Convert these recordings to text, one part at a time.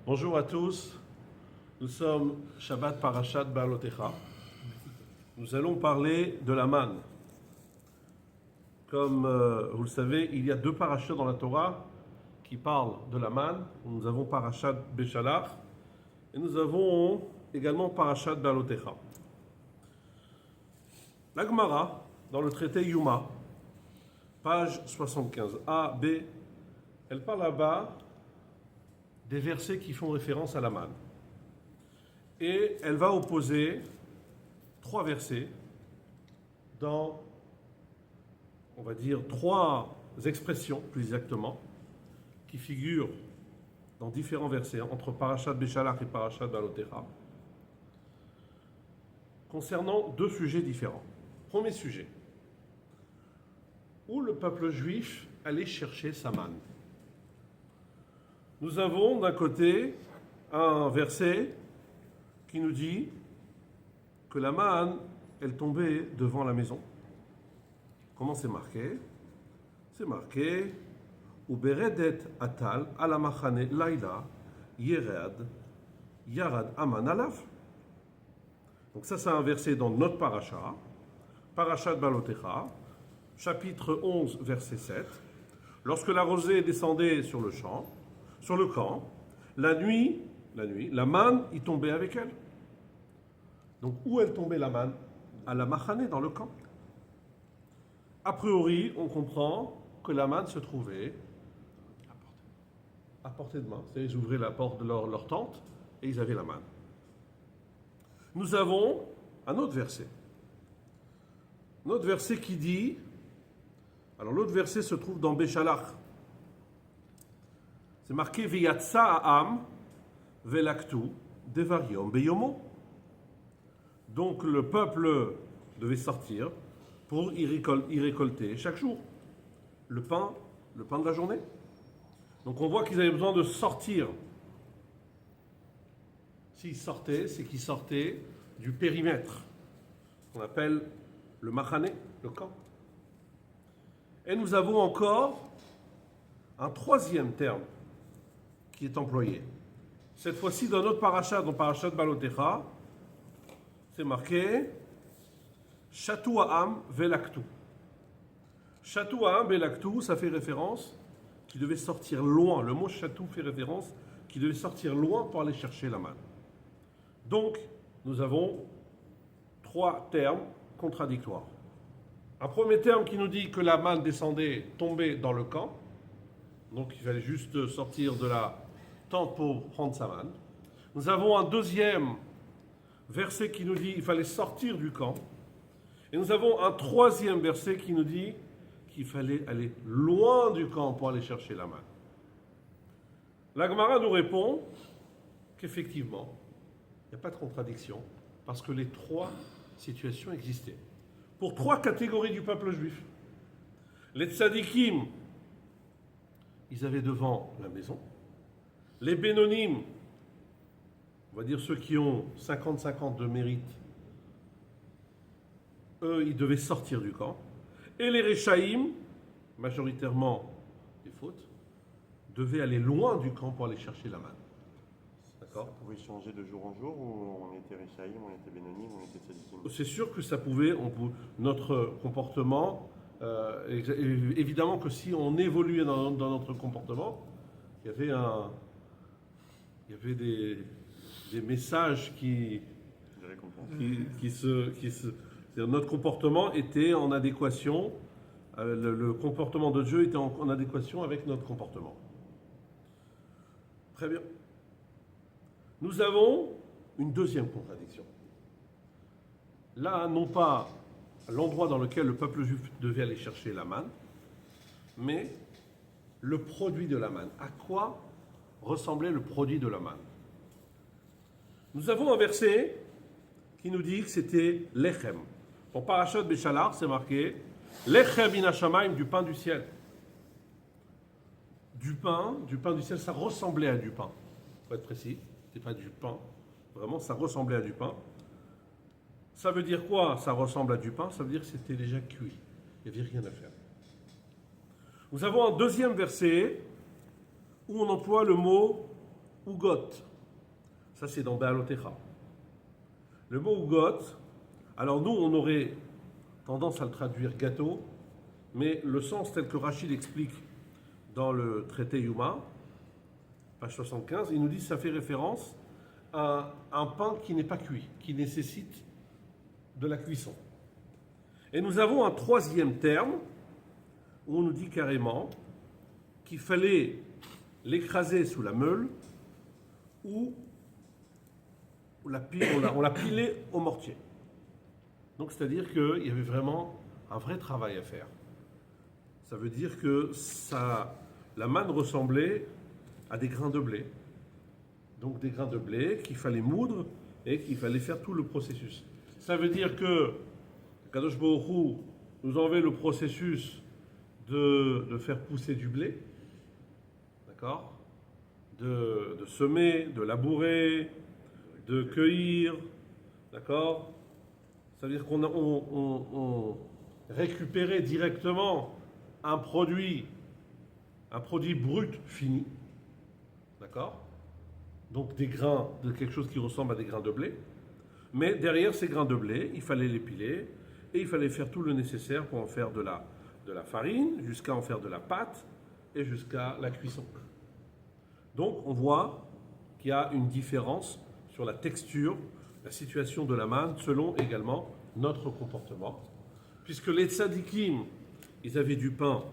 Bonjour à tous, nous sommes Shabbat Parashat Ba'alotecha. Nous allons parler de la manne. Comme vous le savez, il y a deux parachats dans la Torah qui parlent de la manne. Nous avons Parashat Beshalach et nous avons également Parashat Ba'alotecha. La Gemara, dans le traité Yuma, page 75, A, B, elle parle là-bas des versets qui font référence à la manne. Et elle va opposer trois versets dans, on va dire, trois expressions, plus exactement, qui figurent dans différents versets, entre Parashat Beshalach et Parashat Ba'alotecha, concernant deux sujets différents. Premier sujet, où le peuple juif allait chercher sa manne. Nous avons d'un côté un verset qui nous dit que la manne, elle tombait devant la maison. Comment c'est marqué? C'est marqué Uberedet atal ala machane laila yerad yarad aman alav. Donc ça c'est un verset dans notre paracha, Parashat Ba'alotecha, chapitre 11, verset 7. Lorsque la rosée descendait sur le champ, sur le camp, la nuit, la manne y tombait avec elle. Donc où elle tombait la manne? À la machane, dans le camp. A priori, on comprend que la manne se trouvait à portée de main. C'est-à-dire, ils ouvraient la porte de leur tente et ils avaient la manne. Nous avons un autre verset. Un autre verset qui dit, alors l'autre verset se trouve dans Beshalach. C'est marqué Veyatsa ha'am velaktu devariom beyomo. Donc le peuple devait sortir pour y récolter chaque jour le pain de la journée. Donc on voit qu'ils avaient besoin de sortir. S'ils sortaient, c'est qu'ils sortaient du périmètre, qu'on appelle le machane, le camp. Et nous avons encore un troisième terme qui est employé. Cette fois-ci, dans notre parachat, dans Parashat Ba'alotecha, c'est marqué Shatu ha'am velaktu. Shatu ha'am velaktu, ça fait référence qu'il devait sortir loin. Le mot Shatu fait référence qu'il devait sortir loin pour aller chercher la manne. Donc, nous avons trois termes contradictoires. Un premier terme qui nous dit que la manne descendait, tombait dans le camp. Donc, il fallait juste sortir de la tente pour prendre sa manne. Nous avons un deuxième verset qui nous dit qu'il fallait sortir du camp. Et nous avons un troisième verset qui nous dit qu'il fallait aller loin du camp pour aller chercher la manne. La Gemara nous répond qu'effectivement, il n'y a pas de contradiction parce que les trois situations existaient. Pour trois catégories du peuple juif. Les tzadikim, ils avaient devant la maison. Les bénonymes, on va dire ceux qui ont 50-50 de mérite, eux, ils devaient sortir du camp. Et les réchaïm, majoritairement des fautes, devaient aller loin du camp pour aller chercher la manne. D'accord? Ça pouvait changer de jour en jour, ou on était réchaïm, on était bénonim, on était tzadikim? C'est sûr que ça pouvait, notre comportement, évidemment que si on évoluait dans notre comportement, il y avait des messages c'est-à-dire notre comportement était en adéquation, le comportement de Dieu était en adéquation avec notre comportement. Très bien. Nous avons une deuxième contradiction. Là, non pas l'endroit dans lequel le peuple juif devait aller chercher la manne, mais le produit de la manne. À quoi ressemblait le produit de la manne? Nous avons un verset qui nous dit que c'était lechem. Pour Parashat Beshalach, c'est marqué lechem min hashamayim, du pain du ciel. Du pain du ciel, ça ressemblait à du pain. Pour être précis, c'était pas du pain. Vraiment, ça ressemblait à du pain. Ça veut dire quoi? Ça ressemble à du pain. Ça veut dire que c'était déjà cuit. Il n'y avait rien à faire. Nous avons un deuxième verset où on emploie le mot Ugot, ça c'est dans Be'alotecha. Le mot Ugot, alors nous on aurait tendance à le traduire gâteau, mais le sens tel que Rachid explique dans le traité Yuma, page 75, il nous dit que ça fait référence à un pain qui n'est pas cuit, qui nécessite de la cuisson. Et nous avons un troisième terme où on nous dit carrément qu'il fallait l'écraser sous la meule ou on l'a pilé au mortier. Donc c'est-à-dire qu'il y avait vraiment un vrai travail à faire. Ça veut dire que la manne ressemblait à des grains de blé. Donc des grains de blé qu'il fallait moudre et qu'il fallait faire tout le processus. Ça veut dire que Kadosh Baruch Hu nous enlevait le processus de faire pousser du blé, d'accord, de semer, de labourer, de cueillir, d'accord. Ça veut dire qu'on récupérait directement un produit brut fini, d'accord. Donc des grains, de quelque chose qui ressemble à des grains de blé. Mais derrière ces grains de blé, il fallait les piler et il fallait faire tout le nécessaire pour en faire de la farine, jusqu'à en faire de la pâte et jusqu'à la cuisson. Donc on voit qu'il y a une différence sur la texture, la situation de la manne, selon également notre comportement. Puisque les tzadikim, ils avaient du pain,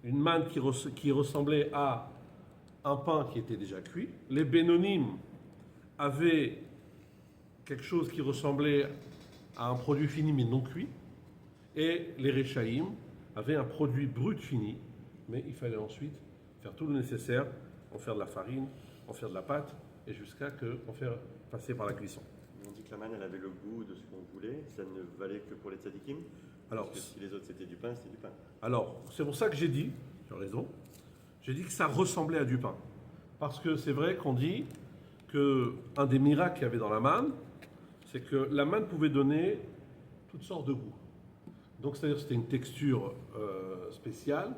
une manne qui ressemblait à un pain qui était déjà cuit. Les bénonim avaient quelque chose qui ressemblait à un produit fini mais non cuit. Et les Rechaïm avaient un produit brut fini, mais il fallait ensuite faire tout le nécessaire, en faire de la farine, en faire de la pâte, et jusqu'à en faire passer par la cuisson. On dit que la manne, elle avait le goût de ce qu'on voulait, ça ne valait que pour les tzadikim. Alors, parce que si les autres c'était du pain, c'était du pain. Alors, c'est pour ça que j'ai dit, tu as raison, j'ai dit que ça ressemblait à du pain. Parce que c'est vrai qu'on dit qu'un des miracles qu'il y avait dans la manne, c'est que la manne pouvait donner toutes sortes de goûts. Donc, c'est-à-dire que c'était une texture spéciale,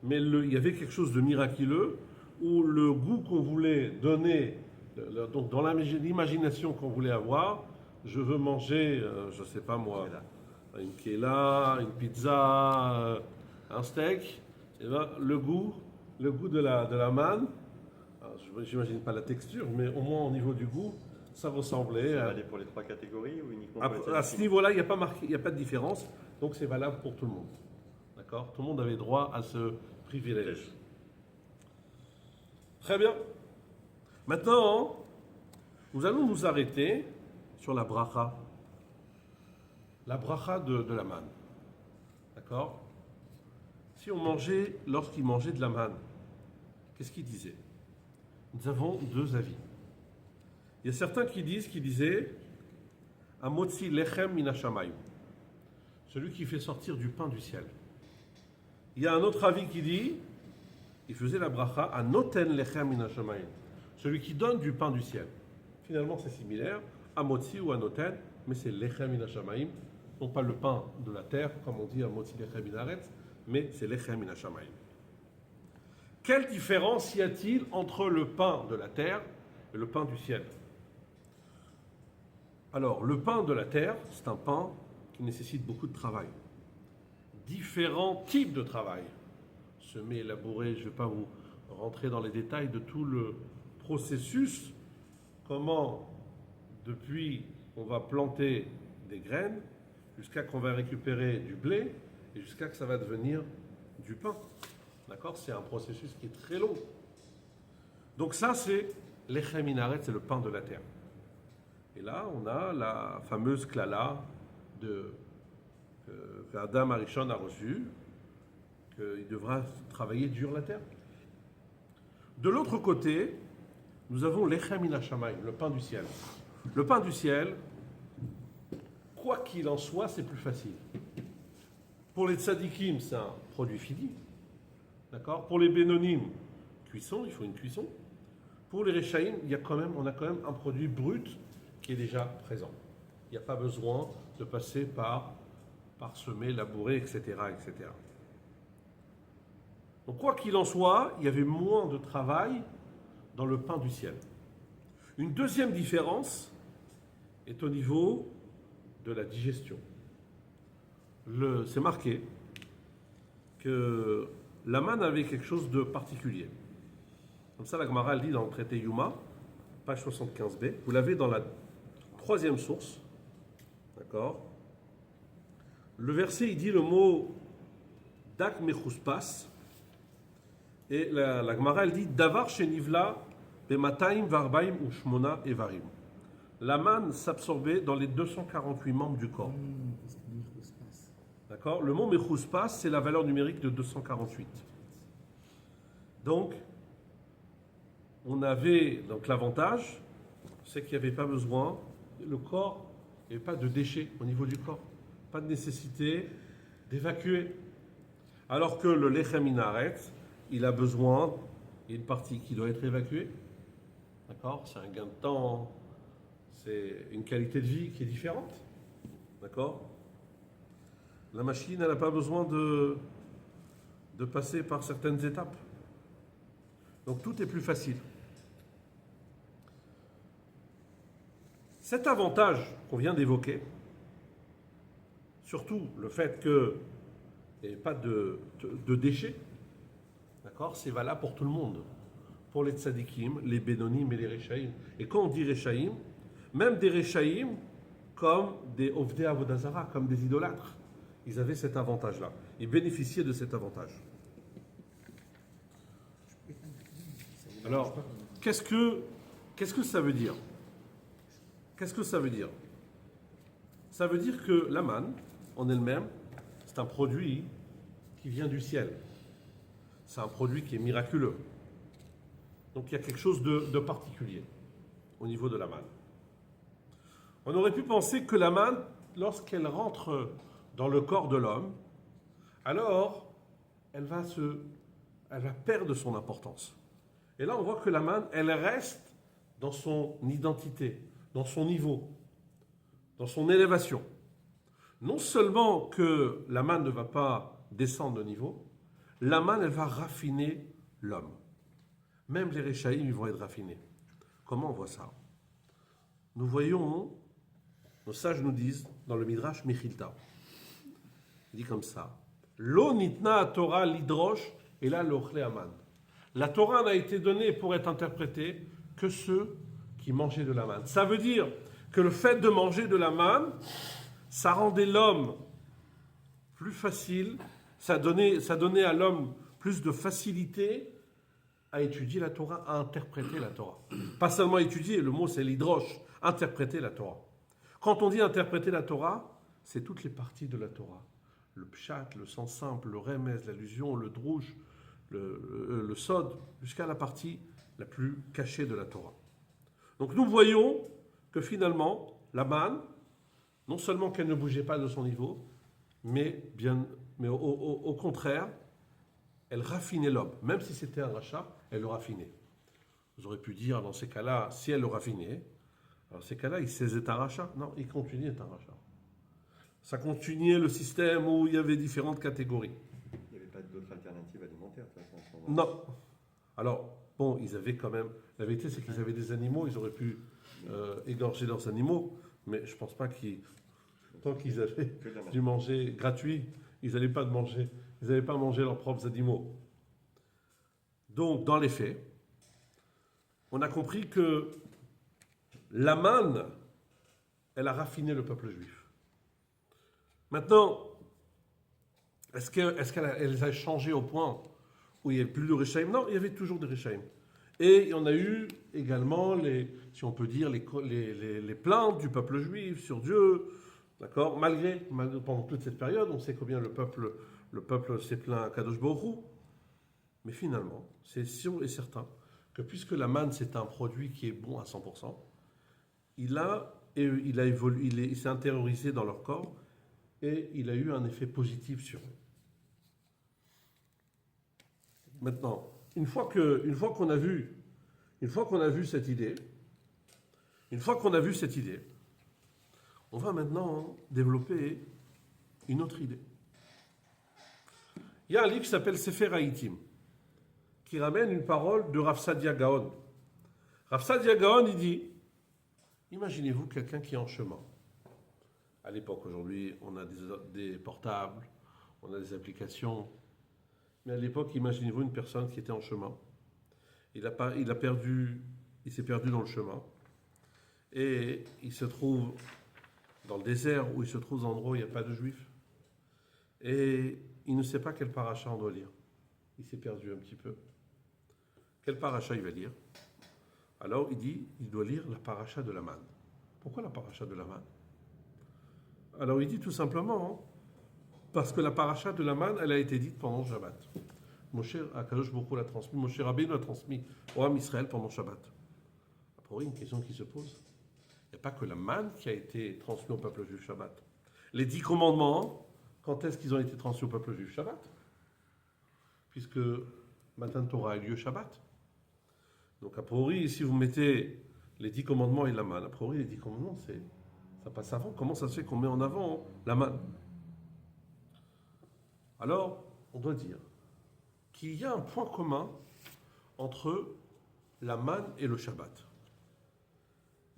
mais il y avait quelque chose de miraculeux où le goût qu'on voulait donner, donc dans l'imagination qu'on voulait avoir, je veux manger, je ne sais pas moi, une kéla, une pizza, un steak, et ben, le goût de la manne, j'imagine pas la texture, mais au moins au niveau du goût, ça ressemblait. Ça valait pour les trois catégories ou uniquement pour les tzadikim? À ce niveau-là, il n'y a pas marqué, il n'y a pas de différence, donc c'est valable pour tout le monde. D'accord? Tout le monde avait droit à ce privilège. Très bien. Maintenant, nous allons nous arrêter sur la bracha. La bracha de la manne. D'accord? Lorsqu'il mangeait de la manne, qu'est-ce qu'il disait? Nous avons deux avis. Il y a certains qui disaient Amotzi lechem min hashamayim, celui qui fait sortir du pain du ciel. Il y a un autre avis qui dit il faisait la bracha à noten lechem min hashamayim, celui qui donne du pain du ciel. Finalement, c'est similaire, Amotzi ou Anoten, mais c'est lechem min hashamayim, non pas le pain de la terre, comme on dit Amotzi lechem min haaretz, mais c'est lechem min hashamayim. Quelle différence y a-t-il entre le pain de la terre et le pain du ciel? Alors, le pain de la terre, c'est un pain qui nécessite beaucoup de travail. Différents types de travail. Semer, labourer, je ne vais pas vous rentrer dans les détails de tout le processus, comment, depuis on va planter des graines, jusqu'à qu'on va récupérer du blé, et jusqu'à que ça va devenir du pain. D'accord? C'est un processus qui est très long. Donc ça, c'est lechem min haaretz, c'est le pain de la terre. Et là, on a la fameuse klala que Adam Arishon a reçue, qu'il devra travailler dur la terre. De l'autre côté, nous avons lechem min hashamayim, le pain du ciel. Le pain du ciel, quoi qu'il en soit, c'est plus facile. Pour les tzadikim, c'est un produit fini. D'accord? Pour les bénonim, cuisson, il faut une cuisson. Pour les rechaïm, on a quand même un produit brut qui est déjà présent. Il n'y a pas besoin de passer par semer, labourer, etc., etc. Donc quoi qu'il en soit, il y avait moins de travail dans le pain du ciel. Une deuxième différence est au niveau de la digestion. C'est marqué que la manne avait quelque chose de particulier. Comme ça, la Gemara le dit dans le traité Yuma, page 75b. Vous l'avez dans la troisième source. D'accord? Le verset, il dit le mot dak mechuspas. Et la Gemara, elle dit davar shenivla bemataim varbaim ou shmona evarim. La manne s'absorbait dans les 248 membres du corps. D'accord? Le mot mechuspas, c'est la valeur numérique de 248. Donc, on avait donc l'avantage, c'est qu'il n'y avait pas besoin, le corps, il n'y avait pas de déchets au niveau du corps, pas de nécessité d'évacuer. Alors que le lechem minaret, il a besoin, il y a une partie qui doit être évacuée, d'accord? C'est un gain de temps, c'est une qualité de vie qui est différente, d'accord? La machine, elle n'a pas besoin de passer par certaines étapes. Donc tout est plus facile. Cet avantage qu'on vient d'évoquer, surtout le fait qu'il n'y ait pas de déchets, d'accord, c'est valable pour tout le monde. Pour les tzadikim, les bénonim et les rechaïm. Et quand on dit rechaïm, même des rechaïm comme des ovdei avodazara, comme des idolâtres, ils avaient cet avantage-là. Ils bénéficiaient de cet avantage. Alors, qu'est-ce que ça veut dire? Qu'est-ce que ça veut dire? Ça veut dire que la manne, en elle-même, c'est un produit qui vient du ciel. C'est un produit qui est miraculeux. Donc il y a quelque chose de particulier au niveau de la manne. On aurait pu penser que la manne, lorsqu'elle rentre dans le corps de l'homme, alors elle va perdre son importance. Et là, on voit que la manne, elle reste dans son identité, dans son niveau, dans son élévation. Non seulement que la manne ne va pas descendre de niveau, la manne, elle va raffiner l'homme. Même les réchaïm, ils vont être raffinés. Comment on voit ça? Nous voyons, nos sages nous disent, dans le Midrash Mechilta, il dit comme ça, Lo nitna Torah lidrosh et là l'ochle aman. La Torah n'a été donnée pour être interprétée que ceux qui mangeaient de la manne. Ça veut dire que le fait de manger de la manne, ça rendait l'homme plus facile, ça donnait à l'homme plus de facilité à étudier la Torah, à interpréter la Torah. Pas seulement étudier, le mot c'est l'hydroche, interpréter la Torah. Quand on dit interpréter la Torah, c'est toutes les parties de la Torah. Le pshat, le sens simple, le remez, l'allusion, le drouche, le sod, jusqu'à la partie la plus cachée de la Torah. Donc nous voyons que finalement, la manne, non seulement qu'elle ne bougeait pas de son niveau, mais au contraire, elle raffinait l'homme. Même si c'était un rachat, elle le raffinait. Vous aurez pu dire, dans ces cas-là, si elle le raffinait, alors ces cas-là, il c'est un rachat. Non, il continue d'être un rachat. Ça continuait le système où il y avait différentes catégories. Il n'y avait pas d'autres alternatives alimentaires, de toute façon, à ce moment-là. Non. Alors, bon, ils avaient quand même... La vérité, c'est qu'ils avaient des animaux, ils auraient pu égorger leurs animaux, mais je ne pense pas qu'ils... Tant qu'ils avaient du manger gratuit, ils n'allaient pas manger leurs propres animaux. Donc, dans les faits, on a compris que la manne, elle a raffiné le peuple juif. Maintenant, est-ce qu'elle a changé au point où il n'y avait plus de Réchaïm? Non, il y avait toujours des Réchaïm. Et on a eu également, si on peut dire, les plaintes du peuple juif sur Dieu. D'accord? Malgré, pendant toute cette période, on sait combien le peuple s'est plaint à Kadosh Baruch Hu. Mais finalement, c'est sûr et certain que puisque la manne, c'est un produit qui est bon à 100%, il a évolué, il s'est intériorisé dans leur corps et il a eu un effet positif sur eux. Maintenant, une fois qu'on a vu cette idée, on va maintenant développer une autre idée. Il y a un livre qui s'appelle Sefer Haïtim, qui ramène une parole de Rav Sadia Gaon. Rav Sadia Gaon, il dit, imaginez-vous quelqu'un qui est en chemin. À l'époque, aujourd'hui, on a des portables, on a des applications. Mais à l'époque, imaginez-vous une personne qui était en chemin. Il s'est perdu dans le chemin. Et il se trouve dans le désert où il se trouve dans un endroit où il n'y a pas de juifs. Et il ne sait pas quel paracha on doit lire. Il s'est perdu un petit peu. Quel paracha il va lire? Alors il dit, il doit lire la paracha de la manne. Pourquoi la paracha de la manne? Alors il dit tout simplement, parce que la paracha de la manne, elle a été dite pendant Shabbat. Moshe Akadosh Baruch Hu l'a transmis, Moshe Rabbeinu l'a transmis au Ham Israël pendant Shabbat. Après, une question qui se pose. Il n'y a pas que la manne qui a été transmise au peuple juif Shabbat. Les 10 commandements, quand est-ce qu'ils ont été transmis au peuple juif Shabbat? Puisque Matan Torah a lieu Shabbat. Donc a priori, si vous mettez les 10 commandements et la manne, a priori les 10 commandements, ça passe avant. Comment ça se fait qu'on met en avant la manne? Alors, on doit dire qu'il y a un point commun entre la manne et le Shabbat.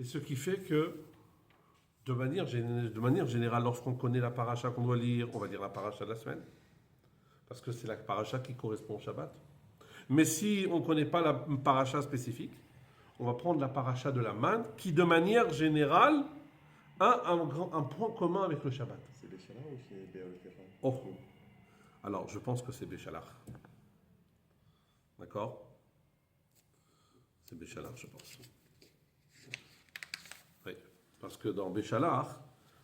Et ce qui fait que, de manière générale, lorsqu'on connaît la paracha qu'on doit lire, on va lire la paracha de la semaine, parce que c'est la paracha qui correspond au Shabbat. Mais si on ne connaît pas la paracha spécifique, on va prendre la paracha de la manne, qui de manière générale a un point commun avec le Shabbat. C'est Béchalach ou c'est Béolkefan? Oh. Alors, je pense que c'est Béchalach. D'accord? C'est Béchalach, je pense. Oui, parce que dans Béchalach,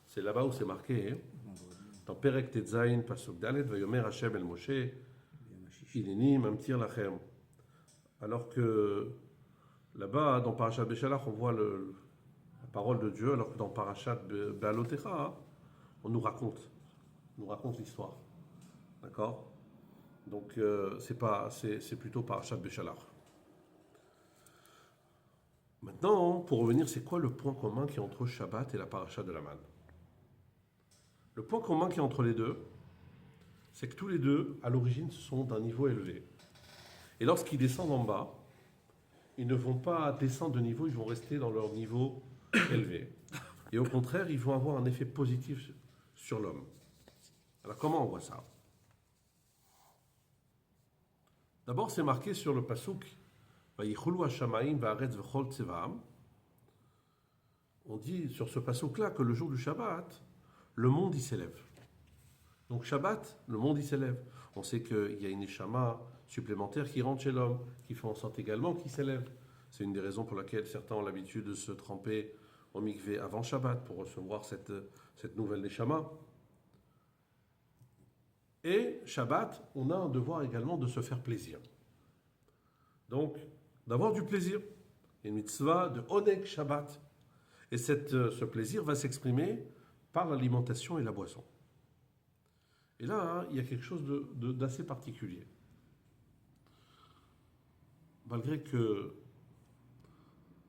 c'est là-bas où c'est marqué, dans Perek Tetzain, Pasuk Dalet, Vayomer Hashem el Moshe, Hineni Mamtir Lachem. Alors que là-bas, dans Parashat Béchalach, on voit la parole de Dieu, alors que dans Parashat Be'alotecha, on nous raconte l'histoire. D'accord? Donc, c'est plutôt Parashat Béchalach. Maintenant, pour revenir, c'est quoi le point commun qui est entre Shabbat et la paracha de la manne? Le point commun qui est entre les deux, c'est que tous les deux, à l'origine, sont d'un niveau élevé. Et lorsqu'ils descendent en bas, ils ne vont pas descendre de niveau, ils vont rester dans leur niveau élevé. Et au contraire, ils vont avoir un effet positif sur l'homme. Alors comment on voit ça? D'abord, c'est marqué sur le pasuk. On dit sur ce pasuk-là que le jour du Shabbat, le monde y s'élève. Donc Shabbat, le monde y s'élève. On sait qu'il y a une neshama supplémentaire qui rentre chez l'homme, qui fait en sorte également qu'il s'élève. C'est une des raisons pour laquelle certains ont l'habitude de se tremper au mikvé avant Shabbat pour recevoir cette nouvelle neshama. Et Shabbat, on a un devoir également de se faire plaisir. Donc, d'avoir du plaisir. Il y a une mitzvah de Oneg Shabbat. Et ce plaisir va s'exprimer par l'alimentation et la boisson. Et là, il y a quelque chose d'assez particulier. Malgré que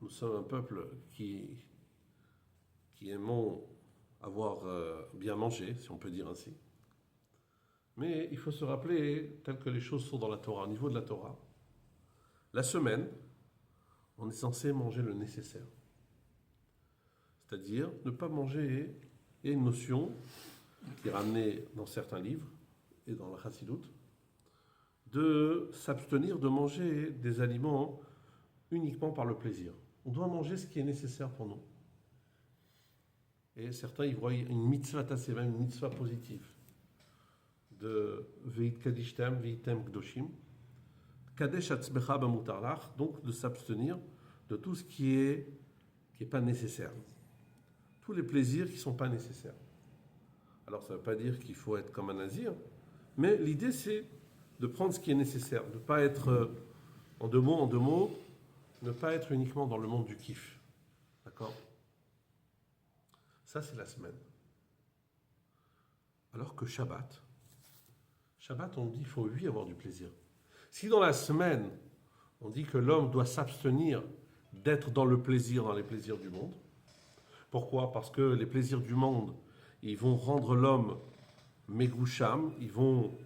nous sommes un peuple qui aimons avoir bien mangé, si on peut dire ainsi. Mais il faut se rappeler, tel que les choses sont dans la Torah, au niveau de la Torah, la semaine, on est censé manger le nécessaire. C'est-à-dire ne pas manger, il y a une notion qui est ramenée dans certains livres et dans la Chassidut, de s'abstenir de manger des aliments uniquement par le plaisir. On doit manger ce qui est nécessaire pour nous. Et certains y voient une mitzvah tassée, même une mitzvah positive, de Veit Kadishtem, Veitem Kdoshim, Kadesh Atzbecha Bamutarlach, donc de s'abstenir de tout ce qui est pas nécessaire. Tous les plaisirs qui ne sont pas nécessaires. Alors ça ne veut pas dire qu'il faut être comme un nazir, mais l'idée c'est de prendre ce qui est nécessaire, de ne pas être, en deux mots, ne pas être uniquement dans le monde du kiff. D'accord? Ça c'est la semaine. Alors que Shabbat, on dit qu'il faut lui avoir du plaisir. Si dans la semaine, on dit que l'homme doit s'abstenir d'être dans le plaisir, dans les plaisirs du monde, pourquoi? Parce que les plaisirs du monde, ils vont rendre l'homme megoucham, ils vont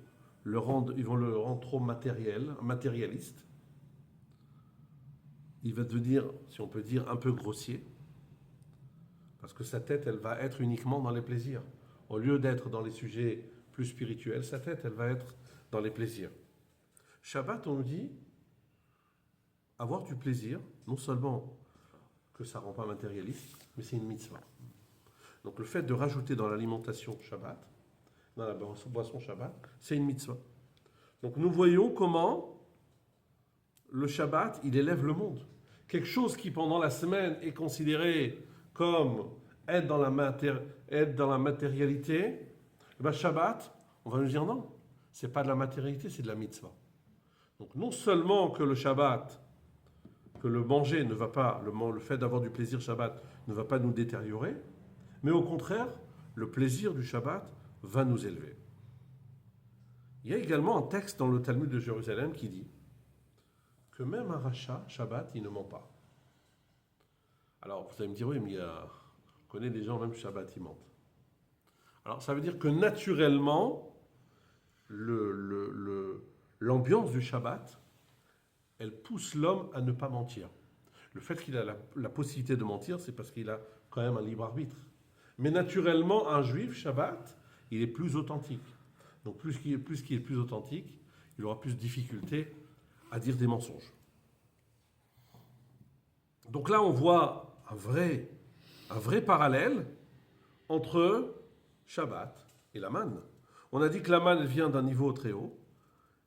le rendre trop matérialiste. il va devenir, si on peut dire, un peu grossier, parce que sa tête, elle va être uniquement dans les plaisirs. Au lieu d'être dans les sujets plus spirituels, sa tête, elle va être dans les plaisirs. Shabbat, on nous dit, avoir du plaisir, non seulement que ça ne rend pas matérialiste, mais c'est une mitzvah. Donc le fait de rajouter dans l'alimentation Shabbat, dans la boisson Shabbat, c'est une mitzvah. Donc nous voyons comment le Shabbat, il élève le monde. Quelque chose qui pendant la semaine est considéré comme être dans la matérialité, eh bien, Shabbat, on va nous dire non, c'est pas de la matérialité, c'est de la mitzvah. Donc non seulement que le Shabbat, que le manger ne va pas, le fait d'avoir du plaisir Shabbat ne va pas nous détériorer, mais au contraire, le plaisir du Shabbat va nous élever. Il y a également un texte dans le Talmud de Jérusalem qui dit que même un rachat, Shabbat, il ne ment pas. Alors, vous allez me dire, oui, mais on connaît des gens, même Shabbat, ils mentent. Alors, ça veut dire que naturellement, l'ambiance du Shabbat, elle pousse l'homme à ne pas mentir. Le fait qu'il a la possibilité de mentir, c'est parce qu'il a quand même un libre arbitre. Mais naturellement, un juif, Shabbat, il est plus authentique. Donc plus qu'il est plus authentique, il aura plus de difficultés à dire des mensonges. Donc là, on voit un vrai parallèle entre Shabbat et la manne. On a dit que la manne vient d'un niveau très haut,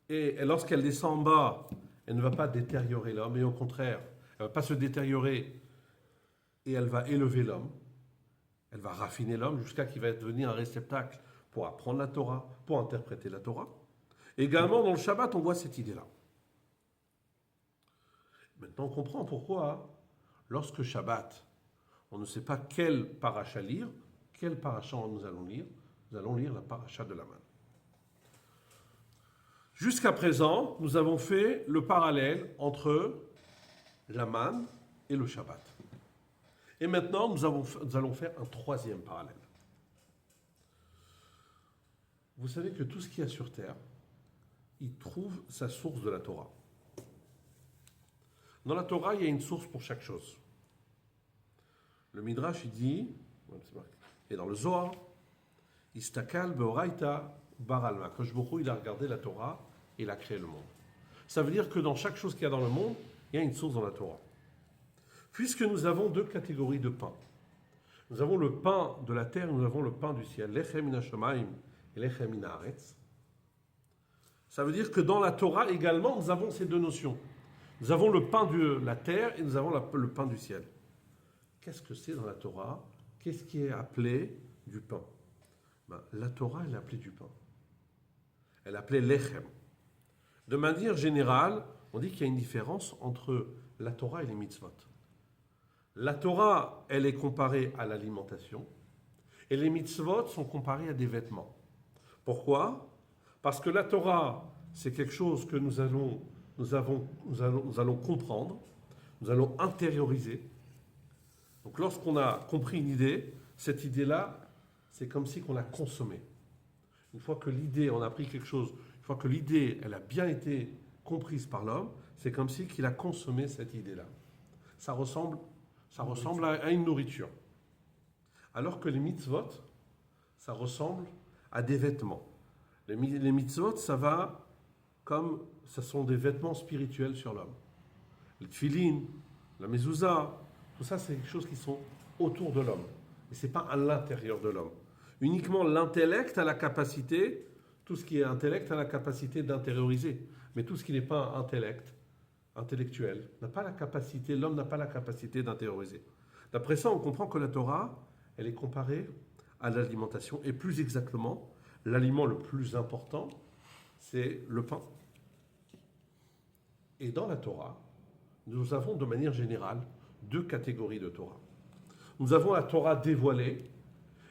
et lorsqu'elle descend en bas, elle ne va pas détériorer l'homme, mais au contraire, elle ne va pas se détériorer, et elle va élever l'homme, elle va raffiner l'homme jusqu'à qu'il va devenir un réceptacle pour apprendre la Torah, pour interpréter la Torah. Également, dans le Shabbat, on voit cette idée-là. Maintenant, on comprend pourquoi, lorsque Shabbat, on ne sait pas quel paracha lire, quel paracha nous allons lire la paracha de la manne. Jusqu'à présent, nous avons fait le parallèle entre la manne et le Shabbat. Et maintenant, nous allons faire un troisième parallèle. Vous savez que tout ce qu'il y a sur terre, il trouve sa source de la Torah. Dans la Torah, il y a une source pour chaque chose. Le Midrash, il dit, et dans le Zohar, Istakal beoraita baralma. Kadosh Baruch Hu, il a regardé la Torah et il a créé le monde. Ça veut dire que dans chaque chose qu'il y a dans le monde, il y a une source dans la Torah. Puisque nous avons deux catégories de pain. Nous avons le pain de la terre et nous avons le pain du ciel. Lechem min hashamayim et lechem min haaretz. Ça veut dire que dans la Torah également, nous avons ces deux notions. Nous avons le pain de la terre et nous avons le pain du ciel. Qu'est-ce que c'est dans la Torah? Qu'est-ce qui est appelé du pain? La Torah, elle est appelée du pain. Elle est appelée lechem. De manière générale, on dit qu'il y a une différence entre la Torah et les mitzvot. La Torah, elle est comparée à l'alimentation et les mitzvot sont comparés à des vêtements. Pourquoi? Parce que la Torah, c'est quelque chose que nous allons comprendre, nous allons intérioriser. Donc lorsqu'on a compris une idée, cette idée-là, c'est comme si on l'a consommée. Une fois que l'idée, on a pris quelque chose, une fois que l'idée, elle a bien été comprise par l'homme, c'est comme si qu'il a consommé cette idée-là. Ça ressemble à une nourriture. Alors que les mitzvot, ça ressemble à des vêtements. Les mitzvot, ça sont des vêtements spirituels sur l'homme. Le tfilin, la mezouza, tout ça, c'est des choses qui sont autour de l'homme. Et ce n'est pas à l'intérieur de l'homme. Uniquement l'intellect a la capacité, tout ce qui est intellect a la capacité d'intérioriser. Mais tout ce qui n'est pas intellectuel, n'a pas la capacité, l'homme n'a pas la capacité d'intérioriser. D'après ça, on comprend que la Torah, elle est comparée à l'alimentation. Et plus exactement, l'aliment le plus important, c'est le pain. Et dans la Torah, nous avons de manière générale deux catégories de Torah. Nous avons la Torah dévoilée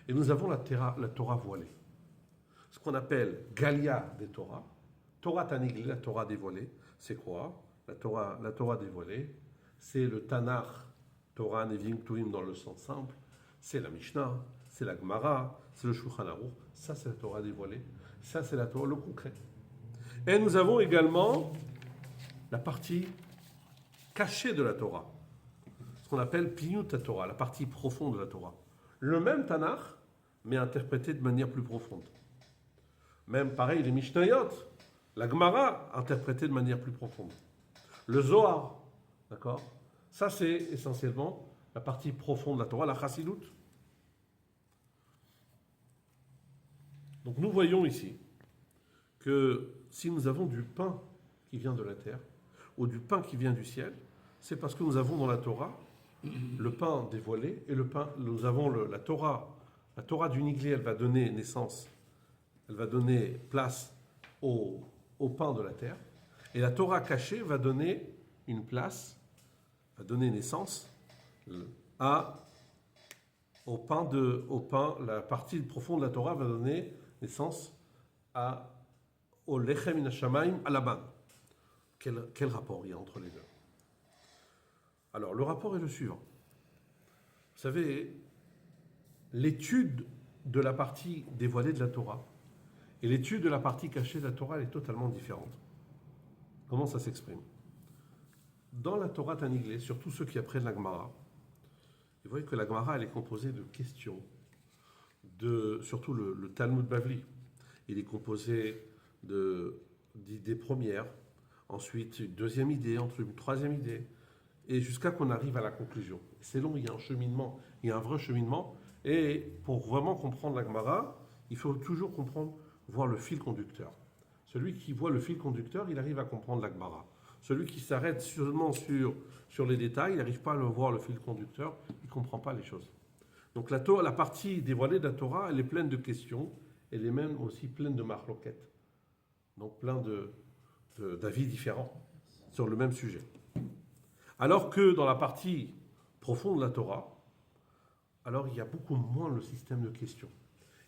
et nous avons la Torah voilée. Ce qu'on appelle Galia des Torah, Torah Tanigli, la Torah dévoilée, c'est quoi? La Torah dévoilée, c'est le Tanakh, Torah Nevi'im Ketuvim dans le sens simple, c'est la Mishnah, c'est la Gemara, c'est le Shulchan Aruch, ça c'est la Torah dévoilée, ça c'est la Torah, le concret. Et nous avons également la partie cachée de la Torah, ce qu'on appelle Pniut Torah, la partie profonde de la Torah. Le même Tanakh, mais interprété de manière plus profonde. Même pareil, les Mishnayot, la Gemara, interprétée de manière plus profonde. Le Zohar, d'accord? Ça, c'est essentiellement la partie profonde de la Torah, la Chassidut. Donc nous voyons ici que si nous avons du pain qui vient de la terre ou du pain qui vient du ciel, c'est parce que nous avons dans la Torah le pain dévoilé et le pain, nous avons la Torah. La Torah du Niglé, elle va donner naissance, elle va donner place au pain de la terre. Et la Torah cachée va donner une place, va donner naissance au pain, la partie profonde de la Torah va donner naissance au Lechem min hashamayim, à la manne. Quel rapport il y a entre les deux? Alors, le rapport est le suivant. Vous savez, l'étude de la partie dévoilée de la Torah et l'étude de la partie cachée de la Torah, elle est totalement différente. Comment ça s'exprime? Dans la Torah Taniglé, surtout ceux qui apprennent la Gemara, vous voyez que la Gemara, elle est composée de questions, surtout le Talmud Bavli. Il est composé d'idées premières, ensuite une deuxième idée, ensuite une troisième idée, et jusqu'à qu'on arrive à la conclusion. C'est long, il y a un cheminement, il y a un vrai cheminement, et pour vraiment comprendre la Gemara, il faut toujours voir le fil conducteur. Celui qui voit le fil conducteur, il arrive à comprendre la Gemara. Celui qui s'arrête seulement sur les détails, il n'arrive pas à voir le fil conducteur, il ne comprend pas les choses. Donc la partie dévoilée de la Torah, elle est pleine de questions, elle est même aussi pleine de marloquettes. Donc plein d'avis différents sur le même sujet. Alors que dans la partie profonde de la Torah, alors il y a beaucoup moins le système de questions.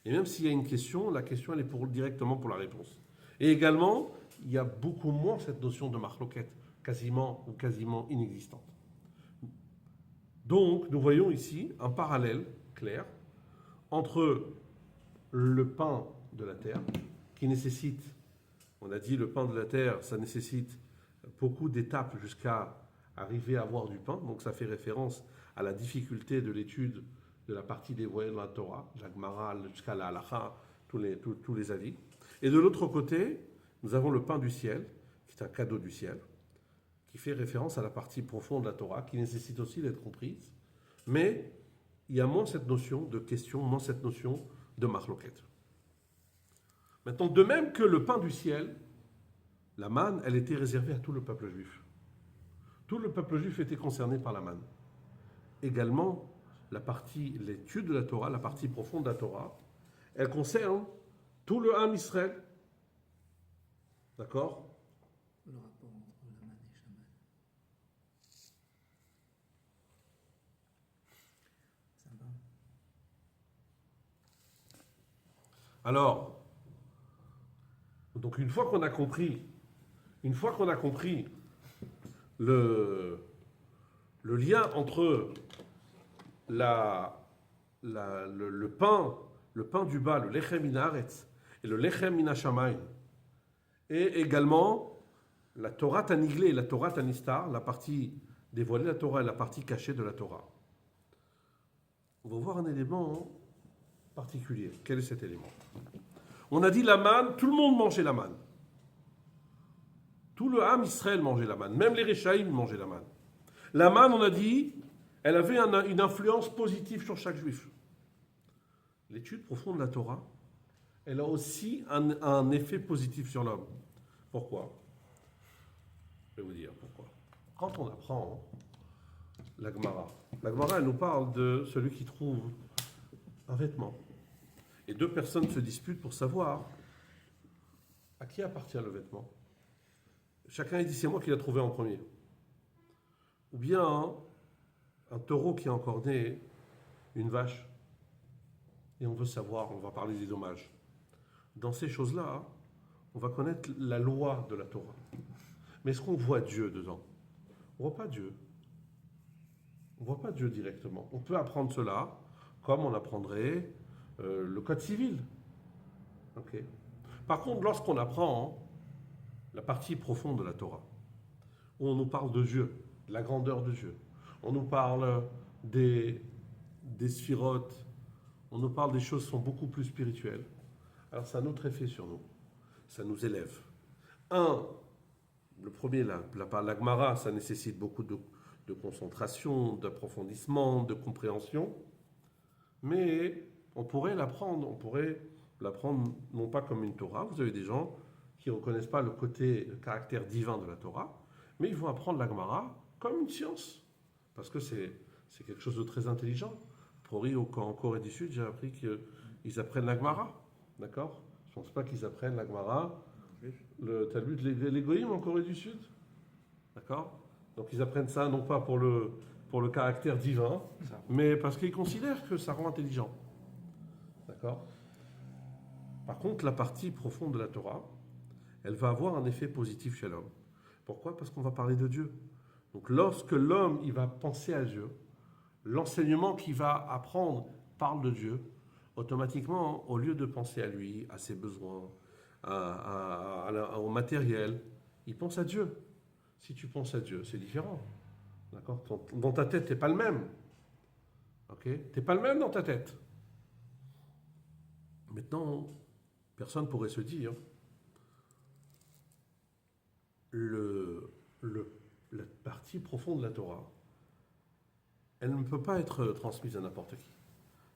Et même s'il y a une question, la question elle est directement pour la réponse. Et également, il y a beaucoup moins cette notion de marloquette, quasiment inexistante. Donc, nous voyons ici un parallèle clair entre le pain de la terre, qui nécessite, on a dit le pain de la terre, ça nécessite beaucoup d'étapes jusqu'à arriver à avoir du pain, donc ça fait référence à la difficulté de l'étude de la partie dévoilée de la Torah, la Gemara jusqu'à la Halacha, tous les avis. Et de l'autre côté, nous avons le pain du ciel, qui est un cadeau du ciel, qui fait référence à la partie profonde de la Torah, qui nécessite aussi d'être comprise, mais il y a moins cette notion de question, moins cette notion de marloquette. Maintenant, de même que le pain du ciel, la manne, elle était réservée à tout le peuple juif. Tout le peuple juif était concerné par la manne. Également, l'étude de la Torah, la partie profonde de la Torah, elle concerne tout le Ham Israël. D'accord? Le rapport entre la manne et Shaman. Ça va. Alors, donc une fois qu'on a compris le lien entre le pain du bas, le lechem min haaretz, et le lechem min hashamayim, et également la Torah Taniglé et la Torah Tanistar, la partie dévoilée de la Torah et la partie cachée de la Torah. On va voir un élément particulier. Quel est cet élément? On a dit la manne, tout le monde mangeait la manne. Tout le Ham Israël mangeait la manne, même les Réchaïm mangeaient la manne. La manne, on a dit, elle avait une influence positive sur chaque juif. L'étude profonde de la Torah, elle a aussi un effet positif sur l'homme. Pourquoi? Je vais vous dire pourquoi. Quand on apprend la Gemara, elle nous parle de celui qui trouve un vêtement. Et deux personnes se disputent pour savoir à qui appartient le vêtement. Chacun dit c'est moi qui l'ai trouvé en premier. Ou bien un taureau qui a encore né une vache. Et on veut savoir, on va parler des dommages. Dans ces choses-là, on va connaître la loi de la Torah. Mais est-ce qu'on voit Dieu dedans? On ne voit pas Dieu. On ne voit pas Dieu directement. On peut apprendre cela comme on apprendrait le code civil. Okay. Par contre, lorsqu'on apprend la partie profonde de la Torah, où on nous parle de Dieu, de la grandeur de Dieu. On nous parle des sphirotes, on nous parle des choses qui sont beaucoup plus spirituelles. Alors ça a un autre effet sur nous, ça nous élève. Le premier, la Gemara, ça nécessite beaucoup de concentration, d'approfondissement, de compréhension, mais on pourrait l'apprendre non pas comme une Torah. Vous avez des gens qui ne reconnaissent pas le caractère divin de la Torah, mais ils vont apprendre la Gemara comme une science, parce que c'est quelque chose de très intelligent. En Corée du Sud, j'ai appris qu'ils apprennent la Gemara, d'accord? Je ne pense pas qu'ils apprennent la Gemara, le Talmud, les Goïms en Corée du Sud, d'accord? Donc ils apprennent ça non pas pour le caractère divin, mais parce qu'ils considèrent que ça rend intelligent, d'accord? Par contre, la partie profonde de la Torah, elle va avoir un effet positif chez l'homme. Pourquoi? Parce qu'on va parler de Dieu. Donc lorsque l'homme il va penser à Dieu, l'enseignement qu'il va apprendre parle de Dieu, automatiquement, au lieu de penser à lui, à ses besoins, au matériel, il pense à Dieu. Si tu penses à Dieu, c'est différent. D'accord? Dans ta tête, tu n'es pas le même. Ok? Tu n'es pas le même dans ta tête. Maintenant, personne ne pourrait se dire la partie profonde de la Torah, elle ne peut pas être transmise à n'importe qui.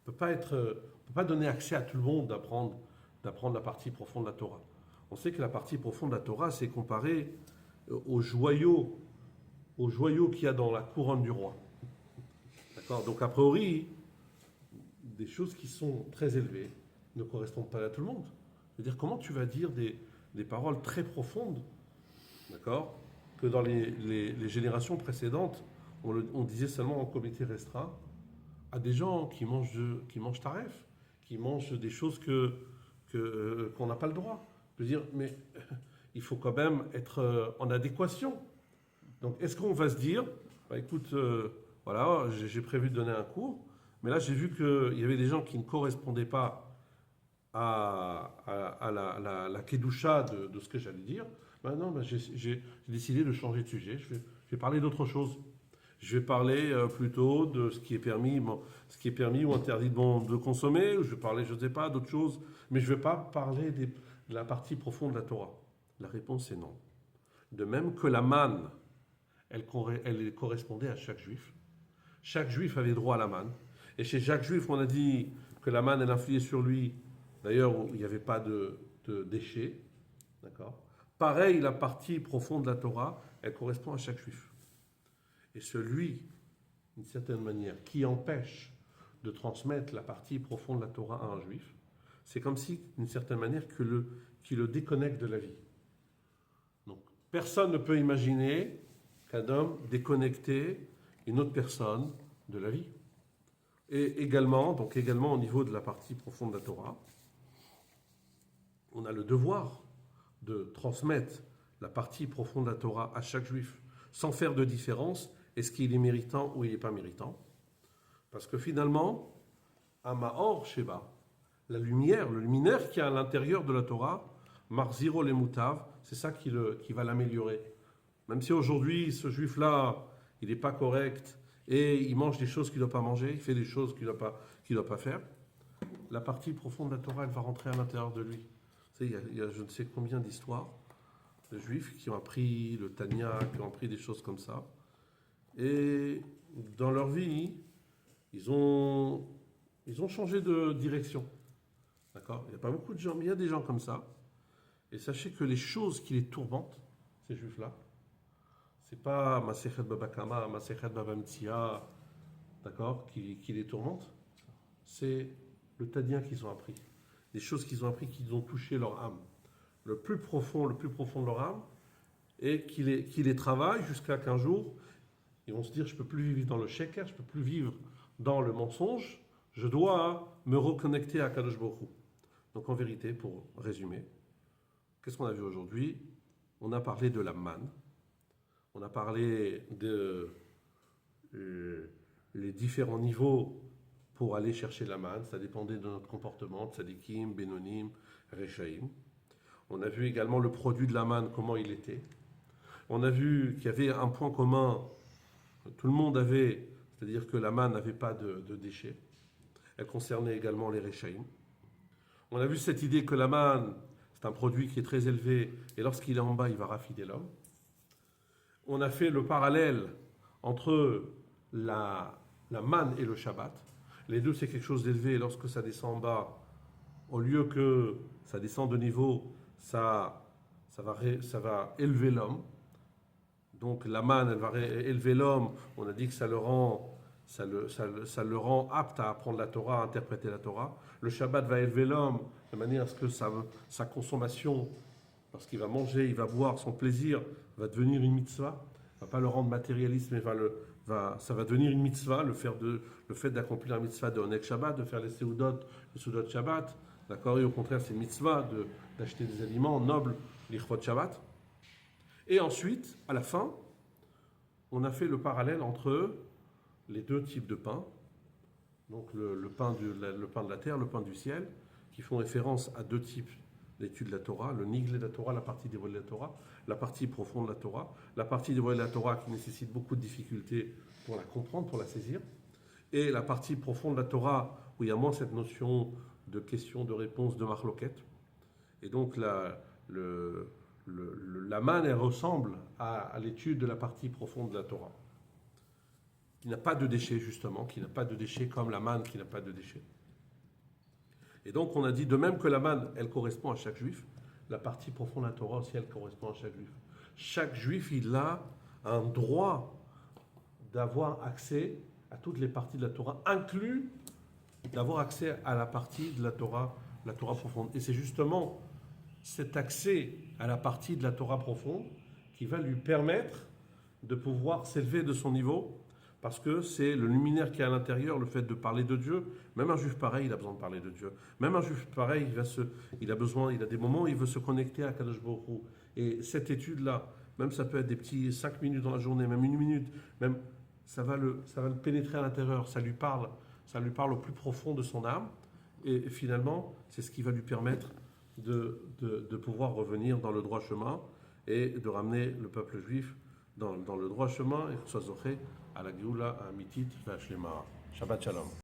On ne peut pas donner accès à tout le monde d'apprendre la partie profonde de la Torah. On sait que la partie profonde de la Torah, c'est comparé aux joyaux qu'il y a dans la couronne du roi. D'accord? Donc, a priori, des choses qui sont très élevées ne correspondent pas à tout le monde. C'est-à-dire, comment tu vas dire des paroles très profondes, d'accord, que dans les générations précédentes, on disait seulement en comité restreint, à des gens qui mangent taref, qui mangent des choses qu'on n'a pas le droit. Je veux dire, mais il faut quand même être en adéquation. Donc, est-ce qu'on va se dire, bah, écoute, voilà, j'ai prévu de donner un cours, mais là, j'ai vu qu'il y avait des gens qui ne correspondaient pas à la kedusha de ce que j'allais dire. Maintenant, bah, j'ai décidé de changer de sujet. Je vais parler d'autre chose. Je vais parler plutôt de ce qui est permis ou interdit de consommer, ou je vais parler, je ne sais pas, d'autres choses, mais je ne vais pas parler de la partie profonde de la Torah. La réponse est non. De même que la manne, elle correspondait à chaque juif. Chaque juif avait droit à la manne. Et chez chaque juif, on a dit que la manne, elle influait sur lui. D'ailleurs, il n'y avait pas de déchets. D'accord? Pareil, la partie profonde de la Torah, elle correspond à chaque juif. Et celui, d'une certaine manière, qui empêche de transmettre la partie profonde de la Torah à un juif, c'est comme si, d'une certaine manière, qui le déconnecte de la vie. Donc, personne ne peut imaginer qu'un homme déconnecte une autre personne de la vie. Et également au niveau de la partie profonde de la Torah, on a le devoir de transmettre la partie profonde de la Torah à chaque juif, sans faire de différence, est-ce qu'il est méritant ou il n'est pas méritant. Parce que finalement, Amaor Sheba, la lumière, le luminaire qui est à l'intérieur de la Torah, Marziro le Moutav, c'est ça qui va l'améliorer. Même si aujourd'hui, ce juif-là, il n'est pas correct et il mange des choses qu'il ne doit pas manger, il fait des choses qu'il ne doit pas faire, la partie profonde de la Torah, elle va rentrer à l'intérieur de lui. Vous savez, il y a je ne sais combien d'histoires de juifs qui ont appris le Tanya, qui ont appris des choses comme ça. Et dans leur vie, ils ont changé de direction. D'accord? Il n'y a pas beaucoup de gens, mais il y a des gens comme ça. Et sachez que les choses qui les tourmentent, ces juifs-là, c'est pas Masechet Baba Kama, Masechet Baba Metzia, d'accord, qui les tourmentent. C'est le Tanya qu'ils ont appris. Des choses qu'ils ont appris, qui ont touché leur âme. Le plus profond de leur âme, et qui les travaillent jusqu'à qu'un jour, ils vont se dire, je ne peux plus vivre dans le sheker, je ne peux plus vivre dans le mensonge, je dois me reconnecter à Kadosh Baruch Hu. Donc en vérité, pour résumer, qu'est-ce qu'on a vu aujourd'hui? On a parlé de la manne, on a parlé de les différents niveaux pour aller chercher la manne, ça dépendait de notre comportement, tzadikim, benonim, rechaim. On a vu également le produit de la manne, comment il était. On a vu qu'il y avait un point commun tout le monde avait, c'est-à-dire que la manne n'avait pas de déchets. Elle concernait également les Réchaïm. On a vu cette idée que la manne, c'est un produit qui est très élevé, et lorsqu'il est en bas, il va rafider l'homme. On a fait le parallèle entre la manne et le Shabbat. Les deux, c'est quelque chose d'élevé, et lorsque ça descend en bas, au lieu que ça descende de niveau, ça va élever l'homme. Donc la manne, elle va élever l'homme. On a dit que ça le rend apte à apprendre la Torah, à interpréter la Torah. Le Shabbat va élever l'homme de manière à ce que sa consommation, parce qu'il va manger, il va boire, son plaisir va devenir une mitzvah. Il ne va pas le rendre matérialiste, mais ça va devenir une mitzvah, le fait d'accomplir la mitzvah de Oneg Shabbat, de faire les Seudot Shabbat. D'accord. Et au contraire, c'est une mitzvah d'acheter des aliments nobles, l'Ichvot Shabbat. Et ensuite, à la fin, on a fait le parallèle entre les deux types de pain, donc le pain de la terre, le pain du ciel, qui font référence à deux types d'études de la Torah, le Niglé de la Torah, la partie dévoilée de la Torah, la partie profonde de la Torah, la partie dévoilée de la Torah qui nécessite beaucoup de difficultés pour la comprendre, pour la saisir, et la partie profonde de la Torah où il y a moins cette notion de question, de réponse, de marloquette. Et donc la manne, elle ressemble à l'étude de la partie profonde de la Torah, qui n'a pas de déchets justement, qui n'a pas de déchets comme la manne qui n'a pas de déchets. Et donc on a dit, de même que la manne, elle correspond à chaque juif, la partie profonde de la Torah aussi, elle correspond à chaque juif. Chaque juif, il a un droit d'avoir accès à toutes les parties de la Torah, inclus d'avoir accès à la partie de la Torah profonde. Et c'est justement cet accès à la partie de la Torah profonde qui va lui permettre de pouvoir s'élever de son niveau, parce que c'est le luminaire qui est à l'intérieur, le fait de parler de Dieu. Même un juif pareil, il a besoin de parler de Dieu. Même un juif pareil, il a des moments où il veut se connecter à Kadosh Baruch Hu. Et cette étude-là, même ça peut être des petits 5 minutes dans la journée, même 1 minute, même ça va le pénétrer à l'intérieur, ça lui parle au plus profond de son âme. Et finalement, c'est ce qui va lui permettre de pouvoir revenir dans le droit chemin et de ramener le peuple juif dans le droit chemin et que ce soit zoché à la Géoula, à Mitit, Shabbat Shalom.